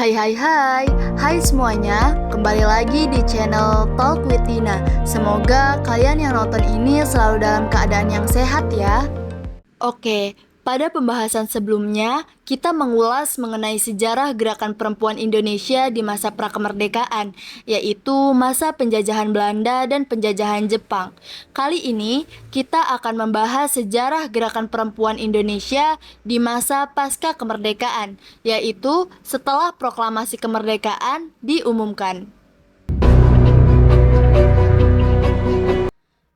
Hai semuanya, kembali lagi di channel Talk with Tina. Semoga kalian yang nonton ini selalu dalam keadaan yang sehat ya. Oke, pada pembahasan sebelumnya, kita mengulas mengenai sejarah gerakan perempuan Indonesia di masa prakemerdekaan, yaitu masa penjajahan Belanda dan penjajahan Jepang. Kali ini, kita akan membahas sejarah gerakan perempuan Indonesia di masa pasca kemerdekaan, yaitu setelah proklamasi kemerdekaan diumumkan.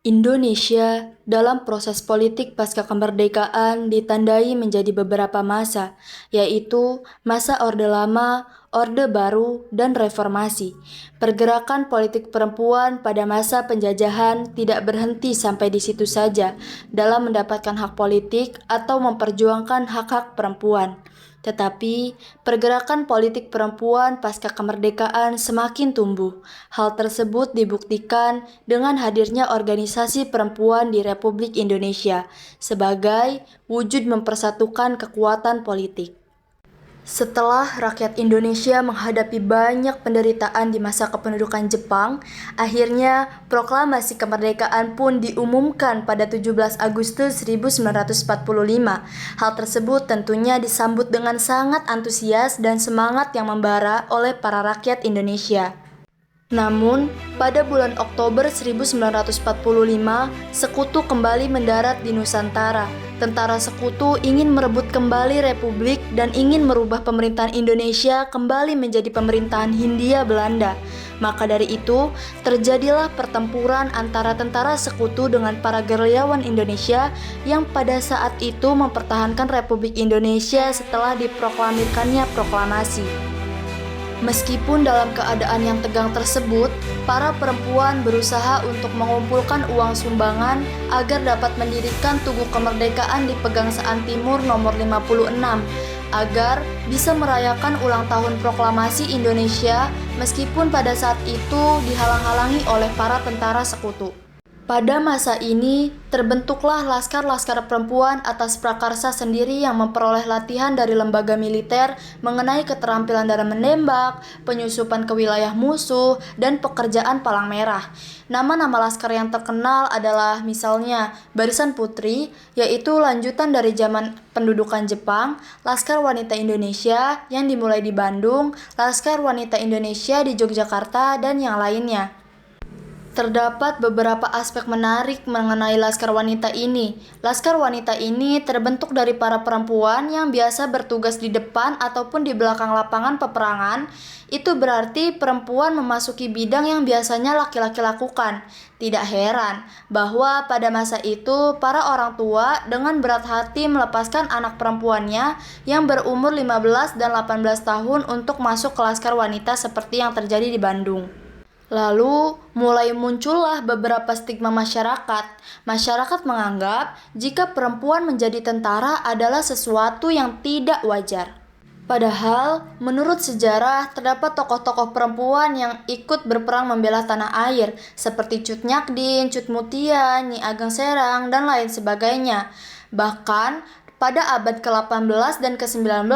Indonesia dalam proses politik pasca kemerdekaan ditandai menjadi beberapa masa, yaitu masa Orde Lama, Orde Baru, dan Reformasi. Pergerakan politik perempuan pada masa penjajahan tidak berhenti sampai di situ saja dalam mendapatkan hak politik atau memperjuangkan hak-hak perempuan. Tetapi, pergerakan politik perempuan pasca kemerdekaan semakin tumbuh. Hal tersebut dibuktikan dengan hadirnya organisasi perempuan di Republik Indonesia sebagai wujud mempersatukan kekuatan politik. Setelah rakyat Indonesia menghadapi banyak penderitaan di masa kependudukan Jepang, akhirnya proklamasi kemerdekaan pun diumumkan pada 17 Agustus 1945. Hal tersebut tentunya disambut dengan sangat antusias dan semangat yang membara oleh para rakyat Indonesia. Namun, pada bulan Oktober 1945, sekutu kembali mendarat di Nusantara. Tentara sekutu ingin merebut kembali Republik dan ingin merubah pemerintahan Indonesia kembali menjadi pemerintahan Hindia Belanda. Maka dari itu, terjadilah pertempuran antara tentara sekutu dengan para gerilyawan Indonesia yang pada saat itu mempertahankan Republik Indonesia setelah diproklamirkannya proklamasi. Meskipun dalam keadaan yang tegang tersebut, para perempuan berusaha untuk mengumpulkan uang sumbangan agar dapat mendirikan Tugu Kemerdekaan di Pegangsaan Timur nomor 56, agar bisa merayakan ulang tahun proklamasi Indonesia meskipun pada saat itu dihalang-halangi oleh para tentara sekutu. Pada masa ini, terbentuklah laskar-laskar perempuan atas prakarsa sendiri yang memperoleh latihan dari lembaga militer mengenai keterampilan dalam menembak, penyusupan ke wilayah musuh, dan pekerjaan palang merah. Nama-nama laskar yang terkenal adalah misalnya Barisan Putri, yaitu lanjutan dari zaman pendudukan Jepang, Laskar Wanita Indonesia yang dimulai di Bandung, Laskar Wanita Indonesia di Yogyakarta, dan yang lainnya. Terdapat beberapa aspek menarik mengenai Laskar Wanita ini. Laskar Wanita ini terbentuk dari para perempuan yang biasa bertugas di depan ataupun di belakang lapangan peperangan. Itu berarti perempuan memasuki bidang yang biasanya laki-laki lakukan. Tidak heran bahwa pada masa itu para orang tua dengan berat hati melepaskan anak perempuannya yang berumur 15 dan 18 tahun untuk masuk ke Laskar Wanita seperti yang terjadi di Bandung. Lalu, mulai muncullah beberapa stigma masyarakat. Masyarakat menganggap jika perempuan menjadi tentara adalah sesuatu yang tidak wajar. Padahal, menurut sejarah, terdapat tokoh-tokoh perempuan yang ikut berperang membela tanah air, seperti Cut Nyakdin, Cut Mutia, Nyi Ageng Serang, dan lain sebagainya. Bahkan, pada abad ke-18 dan ke-19,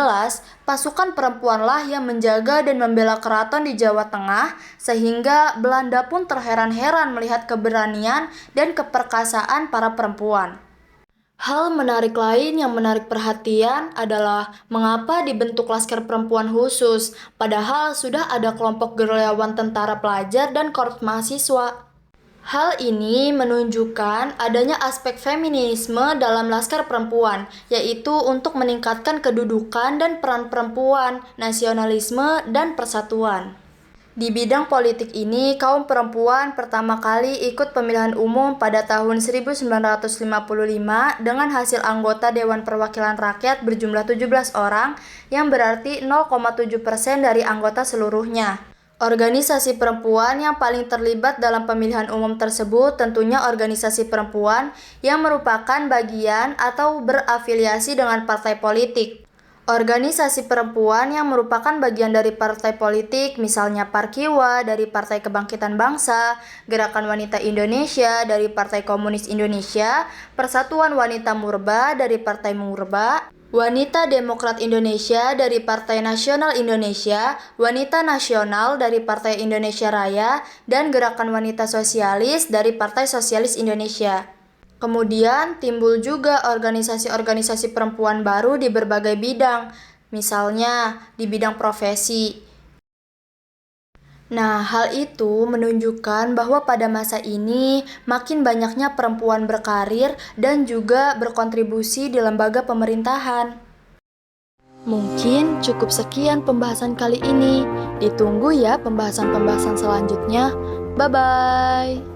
pasukan perempuanlah yang menjaga dan membela keraton di Jawa Tengah, sehingga Belanda pun terheran-heran melihat keberanian dan keperkasaan para perempuan. Hal menarik lain yang menarik perhatian adalah mengapa dibentuk laskar perempuan khusus, padahal sudah ada kelompok gerilyawan tentara pelajar dan korps mahasiswa. Hal ini menunjukkan adanya aspek feminisme dalam laskar perempuan, yaitu untuk meningkatkan kedudukan dan peran perempuan, nasionalisme, dan persatuan. Di bidang politik ini, kaum perempuan pertama kali ikut pemilihan umum pada tahun 1955 dengan hasil anggota Dewan Perwakilan Rakyat berjumlah 17 orang, yang berarti 0,7% dari anggota seluruhnya. Organisasi perempuan yang paling terlibat dalam pemilihan umum tersebut tentunya organisasi perempuan yang merupakan bagian atau berafiliasi dengan partai politik. Organisasi perempuan yang merupakan bagian dari partai politik, misalnya Parkiwa dari Partai Kebangkitan Bangsa, Gerakan Wanita Indonesia dari Partai Komunis Indonesia, Persatuan Wanita Murba dari Partai Murba, Wanita Demokrat Indonesia dari Partai Nasional Indonesia, Wanita Nasional dari Partai Indonesia Raya, dan Gerakan Wanita Sosialis dari Partai Sosialis Indonesia. Kemudian timbul juga organisasi-organisasi perempuan baru di berbagai bidang, misalnya di bidang profesi. Nah, hal itu menunjukkan bahwa pada masa ini makin banyaknya perempuan berkarir dan juga berkontribusi di lembaga pemerintahan. Mungkin cukup sekian pembahasan kali ini. Ditunggu ya pembahasan-pembahasan selanjutnya. Bye-bye.